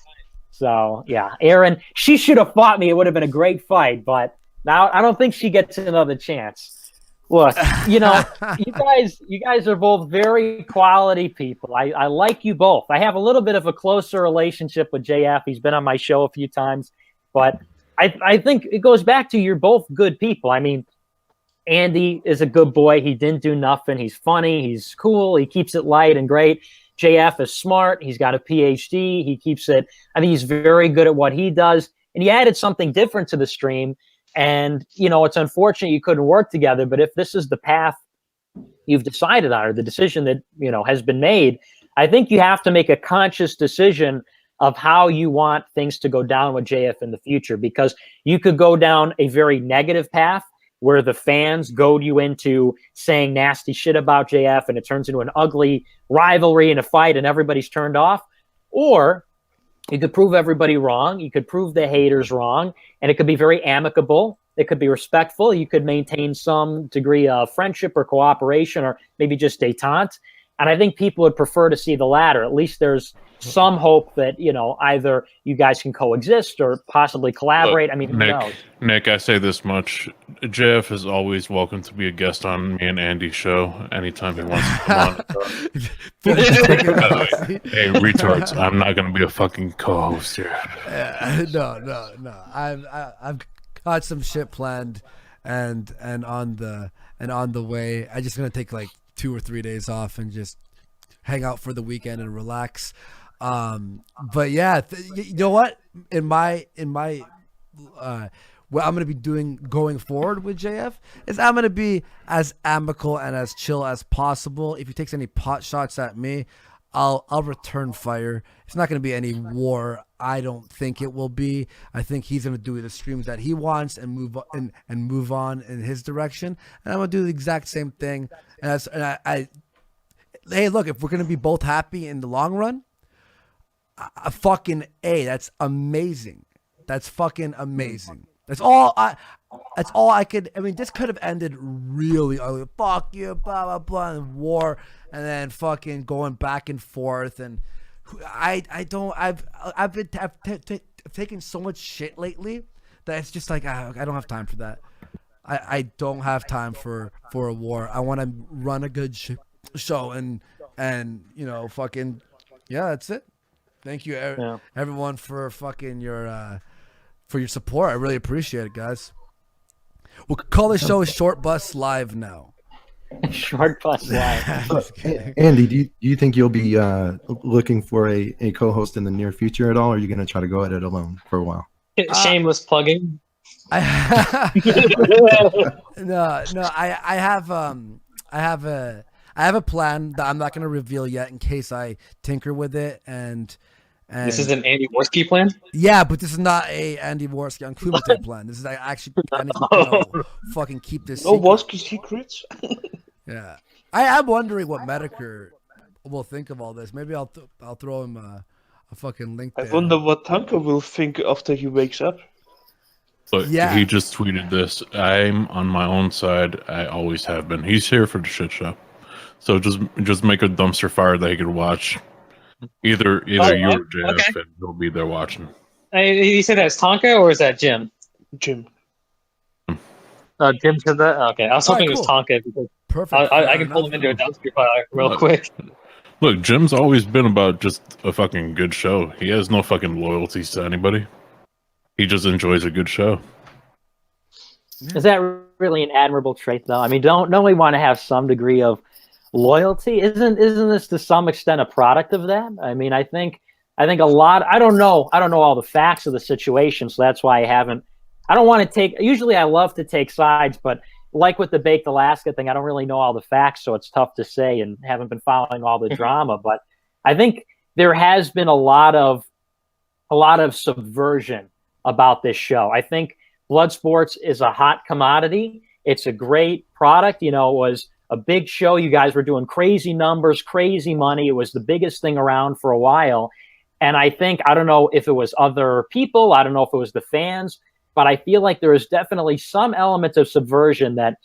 So yeah, Aaron, she should have fought me. It would have been a great fight, but now I don't think she gets another chance. Look, you know, you guys are both very quality people. I like you both. I have a little bit of a closer relationship with JF. He's been on my show a few times, but I think it goes back to you're both good people. I mean, Andy is a good boy. He didn't do nothing. He's funny. He's cool. He keeps it light and great. JF is smart. He's got a PhD. He keeps it. I think he's very good at what he does. And he added something different to the stream. And, you know, it's unfortunate you couldn't work together, but if this is the path you've decided on, or the decision that, you know, has been made, I think you have to make a conscious decision of how you want things to go down with JF in the future, because you could go down a very negative path where the fans goad you into saying nasty shit about JF and it turns into an ugly rivalry and a fight and everybody's turned off. Or you could prove everybody wrong. You could prove the haters wrong, and it could be very amicable. It could be respectful. You could maintain some degree of friendship or cooperation, or maybe just détente. And I think people would prefer to see the latter. At least there's some hope that, you know, either you guys can coexist or possibly collaborate. Look, I mean, who knows? Nick, I say this much. JF is always welcome to be a guest on me and Andy's show anytime he wants to come on. Hey, retards, I'm not going to be a fucking co-host here. No. I've got some shit planned and on the way. I'm just going to take like 2 or 3 days off and just hang out for the weekend and relax. But yeah, you know what? In my what I'm gonna be doing going forward with JF is I'm gonna be as amicable and as chill as possible. If he takes any pot shots at me, I'll return fire. It's not gonna be any war. I don't think it will be. I think he's gonna do the streams that he wants and move on in his direction, and I'm gonna do the exact same thing. Hey, look, if we're gonna be both happy in the long run, that's amazing. That's fucking amazing. That's all I could. I mean, this could have ended really ugly. Fuck you, blah blah blah, and war, and then fucking going back and forth. And I've taken so much shit lately that it's just like I don't have time for that. I don't have time for a war. I want to run a good show and you know, fucking yeah, that's it. Thank you everyone for fucking your support. I really appreciate it, guys. We'll call this show Short Bus Live now. Short Bus Live. Andy, do you think you'll be looking for a co-host in the near future at all, or are you going to try to go at it alone for a while? Shameless plugging. I have a plan that I'm not going to reveal yet in case I tinker with it. And this is an Andy Warski plan? Yeah, but this is not a Andy Warski on Kumite plan. This is actually fucking keep this secret. Warski secrets? Yeah. I am wondering what Medicare will think of all this. Maybe I'll throw him a fucking link there. I wonder what Tanka will think after he wakes up. Look, he just tweeted this. I'm on my own side. I always have been. He's here for the shit show. So just make a dumpster fire that he could watch. Either you or JF, and he'll be there watching. You said that's Tonka, or is that Jim? Jim. Jim said that? Okay. I was hoping it was Tonka, because perfect. I can pull him into a dumpster fire real quick. Look, Jim's always been about just a fucking good show. He has no fucking loyalties to anybody. He just enjoys a good show. Is that really an admirable trait, though? I mean, don't we want to have some degree of loyalty? Isn't this to some extent a product of that? I mean, I think a lot. I don't know all the facts of the situation, so that's why I don't want to take. Usually, I love to take sides, but like with the Baked Alaska thing, I don't really know all the facts, so it's tough to say, and haven't been following all the drama. But I think there has been a lot of subversion about this show. I think Blood Sports is a hot commodity. It's a great product. You know, it was a big show. You guys were doing crazy numbers, crazy money. It was the biggest thing around for a while. And I think, I don't know if it was other people, I don't know if it was the fans, but I feel like there is definitely some element of subversion, that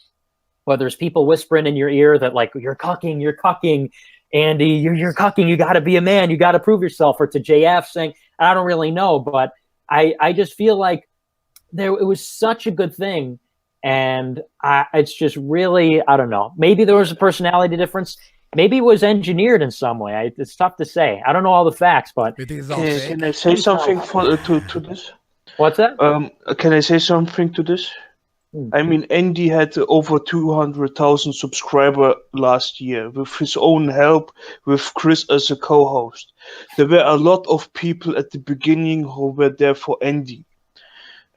whether it's people whispering in your ear that like, you're cucking, Andy, you're cucking, you got to be a man, you got to prove yourself, or to JF saying, I don't really know, but I just feel like it was such a good thing. And it's just really, I don't know. Maybe there was a personality difference. Maybe it was engineered in some way. It's tough to say. I don't know all the facts, but can I say something to this? What's that? Can I say something to this? I mean, Andy had over 200,000 subscribers last year with his own help, with Chris as a co-host. There were a lot of people at the beginning who were there for Andy.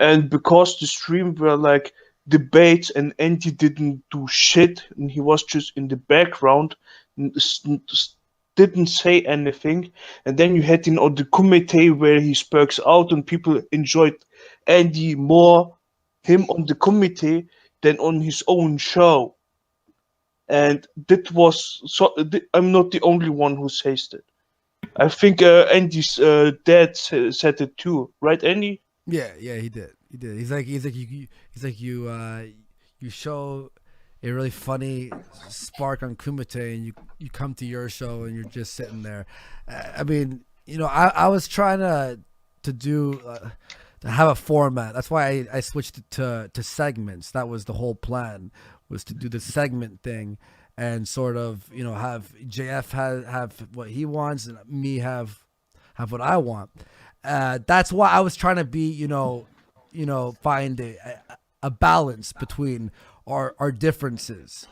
and because the stream were like debates and Andy didn't do shit and he was just in the background, didn't say anything, and then you had the committee where he speaks out and people enjoyed Andy more him on the committee than on his own show. And that was so. I'm not the only one who says that. I think Andy's dad said it too, right, Andy? Yeah, he did. He's like you show a really funny spark on Kumite, and you come to your show and you're just sitting there. I mean, I was trying to do to have a format. That's why I switched it to segments. That was the whole plan, was to do the segment thing and sort of have JF have what he wants and me have what I want. That's why I was trying to be find a balance between our differences,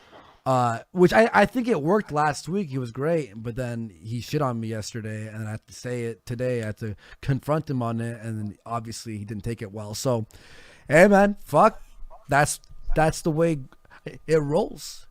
which I think it worked last week. He was great, but then he shit on me yesterday, and I have to say it today. I have to confront him on it, and obviously he didn't take it well. So, hey man, fuck, that's the way it rolls.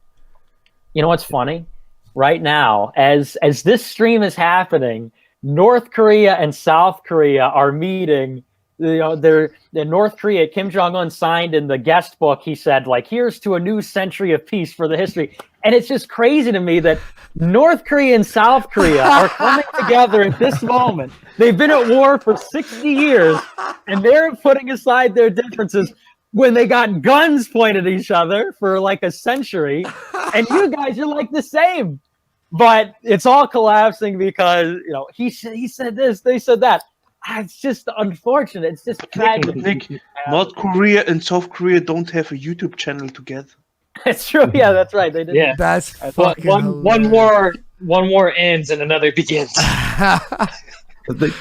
You know what's funny? Right now, as this stream is happening, North Korea and South Korea are meeting. They're in North Korea. Kim Jong-un signed in the guest book. He said, like, here's to a new century of peace for the history. And it's just crazy to me that North Korea and South Korea are coming together at this moment. They've been at war for 60 years, and they're putting aside their differences when they got guns pointed at each other for like a century. And you guys are like the same. But it's all collapsing because, he said this, they said that. It's just unfortunate. It's just tragic. North Korea and South Korea don't have a YouTube channel together. That's true. Yeah, that's right. They did. Yeah, that's fucking one war ends and another begins.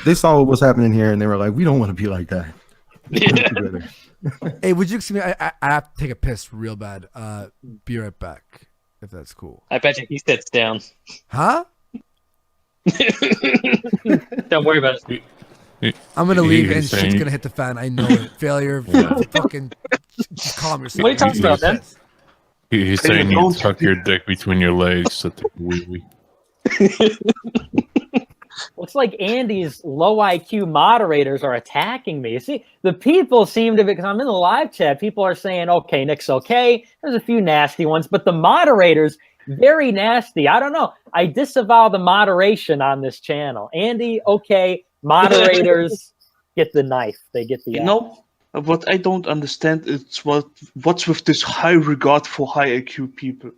They saw what was happening here and they were like, we don't want to be like that. Hey, would you excuse me? I have to take a piss real bad. Be right back, if that's cool. I bet you he sits down. Huh? Don't worry about it. I'm gonna leave and shit's gonna hit the fan. I know it. Failure. Fucking just calm yourself. What are you talking about, man? He's saying you tuck your dick between your legs so take a wee-wee. Looks like Andy's low IQ moderators are attacking me. You see, the people seem to be, because I'm in the live chat, people are saying, okay, Nick's okay. There's a few nasty ones, but the moderators, very nasty. I don't know. I disavow the moderation on this channel. Andy, okay. Moderators get the knife. They get the what I don't understand is what's with this high regard for high IQ people.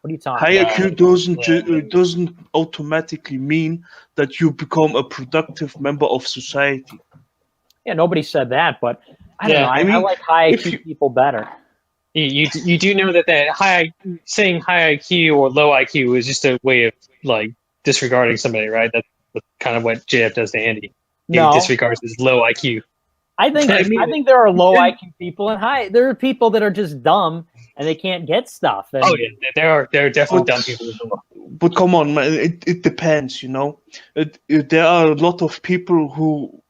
What are you talking high about? IQ doesn't automatically mean that you become a productive member of society. Yeah, nobody said that, but I don't know. I like high IQ people better. You do know that saying high IQ or low IQ is just a way of like disregarding somebody, right? That's kind of what JF does to Andy. He disregards his low IQ. I think there are low IQ people and high. There are people that are just dumb and they can't get stuff. And there are definitely dumb people. But come on, man, it depends. There are a lot of people who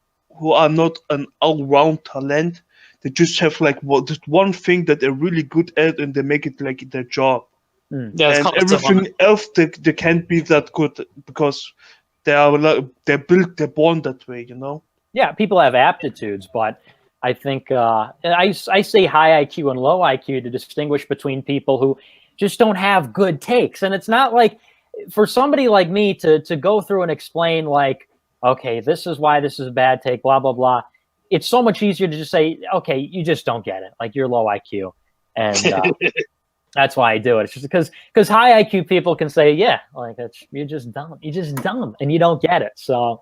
are not an all-round talent. They just have like one thing that they're really good at, and they make it like their job. And everything else they can't be that good because they're born that way. Yeah, people have aptitudes, but I think I say high IQ and low IQ to distinguish between people who just don't have good takes. And it's not like for somebody like me to go through and explain like, okay, this is why this is a bad take, blah, blah, blah. It's so much easier to just say, okay, you just don't get it. Like you're low IQ. And that's why I do it. It's just because high IQ people can say, yeah, like you're just dumb. You're just dumb and you don't get it. So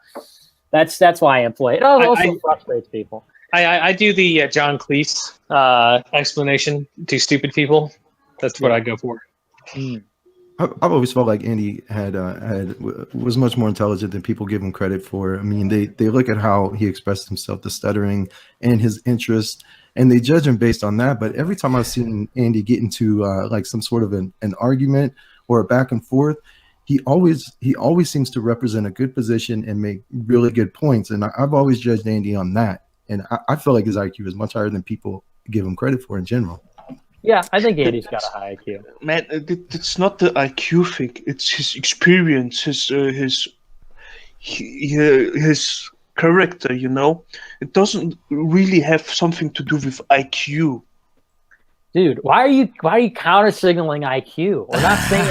that's why I employ it. It also frustrates people. I do the John Cleese explanation to stupid people. That's what I go for. I've always felt like Andy was much more intelligent than people give him credit for. I mean, they look at how he expressed himself, the stuttering, and his interests, and they judge him based on that. But every time I've seen Andy get into like some sort of an argument or a back and forth, he always seems to represent a good position and make really good points. And I've always judged Andy on that. and I feel like his IQ is much higher than people give him credit for in general. Yeah, I think Andy's got a high IQ. Man, it's not the IQ thing. It's his experience, his character. You know, it doesn't really have something to do with IQ. Dude, why are you counter signaling IQ? We're not saying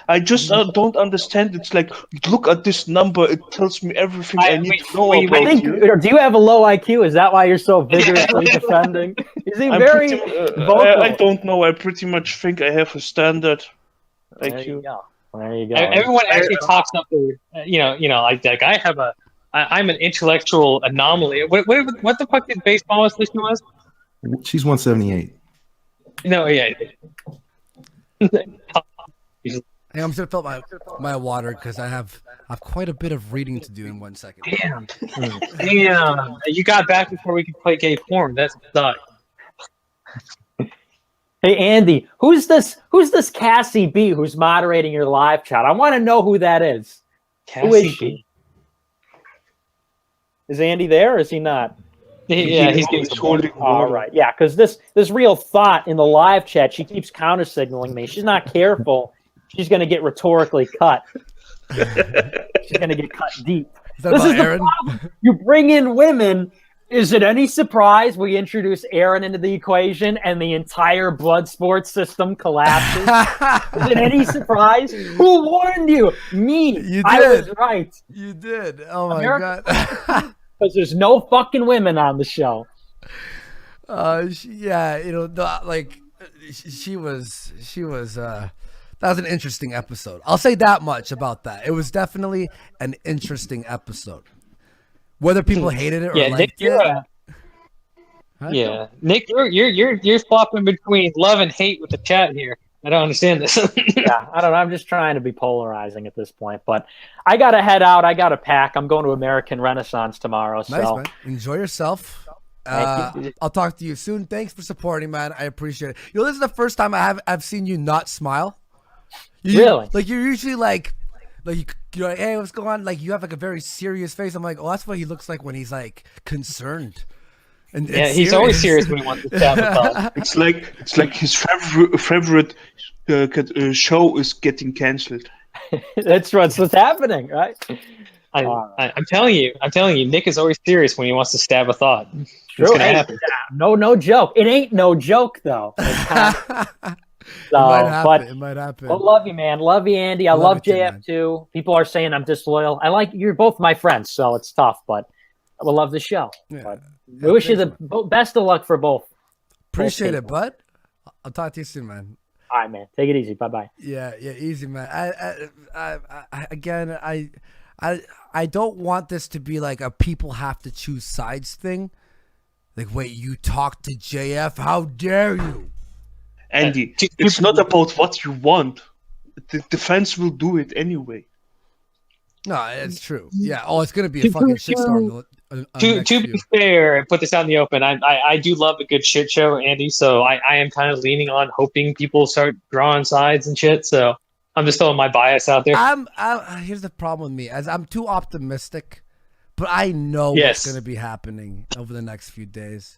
I just don't understand. It's like, look at this number. It tells me everything I need to know about you. Do you have a low IQ? Is that why you're so vigorously defending? Is he very vocal? I don't know. I pretty much think I have a standard IQ. There you go. Everyone actually talks up there. Like I have I'm an intellectual anomaly. What the fuck did baseball position was? She's 178. No, yeah. Hey, I'm just gonna fill up my water because I have quite a bit of reading to do in 1 second. Damn. You got back before we could play gay porn. That sucks. Hey Andy, who's this Cassie B who's moderating your live chat? I want to know who that is. Who is she? Is Andy there or is he not? Yeah, he's getting holding. All right, yeah, because this real thought in the live chat, she keeps counter signaling me. She's not careful. She's going to get rhetorically cut. She's going to get cut deep. This is the problem. You bring in women. Is it any surprise we introduce Aaron into the equation and the entire blood sports system collapses? Is it any surprise? Who warned you? Me. You did. I was right. You did. Oh my God. Because there's no fucking women on the show. Yeah, she was that was an interesting episode. I'll say that much about that. It was definitely an interesting episode. Whether people hated it or liked it. Yeah, Nick, you're flopping between love and hate with the chat here. I don't understand this. Yeah, I don't know. I'm just trying to be polarizing at this point. But I got to head out. I got to pack. I'm going to American Renaissance tomorrow. Nice, man. Enjoy yourself. I'll talk to you soon. Thanks for supporting, man. I appreciate it. This is the first time I've seen you not smile. Really? Like you're usually like you're like, hey, what's going on? Like you have like a very serious face. I'm like, oh, that's what he looks like when he's like concerned. And he's always serious when he wants to stab a It's like his favorite show is getting cancelled. That's what's happening, right? I'm telling you, Nick is always serious when he wants to stab a thought. True. No joke. It ain't no joke though. It might happen. Well, love you, man. Love you, Andy. I love JF too. People are saying I'm disloyal. You're both my friends, so it's tough, but I will love the show. Yeah. We wish you the best of luck for both. Appreciate it, bud. I'll talk to you soon, man. All right, man. Take it easy. Bye-bye. Yeah, easy, man. I don't want this to be like a people have to choose sides thing. Like, wait, you talked to JF? How dare you? Andy, it's not about what you want. The fans will do it anyway. No, it's true. Yeah. Oh, it's gonna be a fucking shitstorm. To be fair and put this out in the open, I do love a good shit show, Andy. So I am kind of leaning on hoping people start drawing sides and shit. So I'm just throwing my bias out there. Here's the problem with me, as I'm too optimistic, but I know what's gonna be happening over the next few days.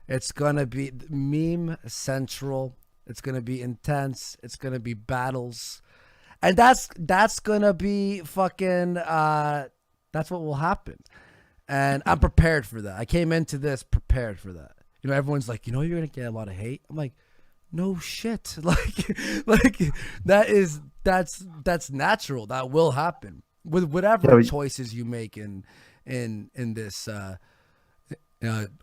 It's gonna be meme central. It's gonna be intense. It's gonna be battles. And that's gonna be fucking that's what will happen. And I'm prepared for that. I came into this prepared for that. Everyone's like, you're gonna get a lot of hate. I'm like, no shit. Like that's natural. That will happen. With whatever choices you make in this a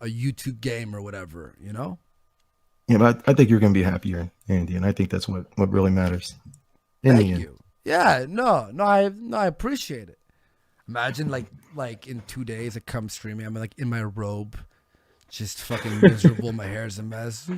YouTube game or whatever, Yeah, but I think you're gonna be happier, Andy, and I think that's what really matters. Thank you. Yeah, no, I appreciate it. Imagine like in 2 days I come streaming, I'm like in my robe, just fucking miserable, my hair's a mess.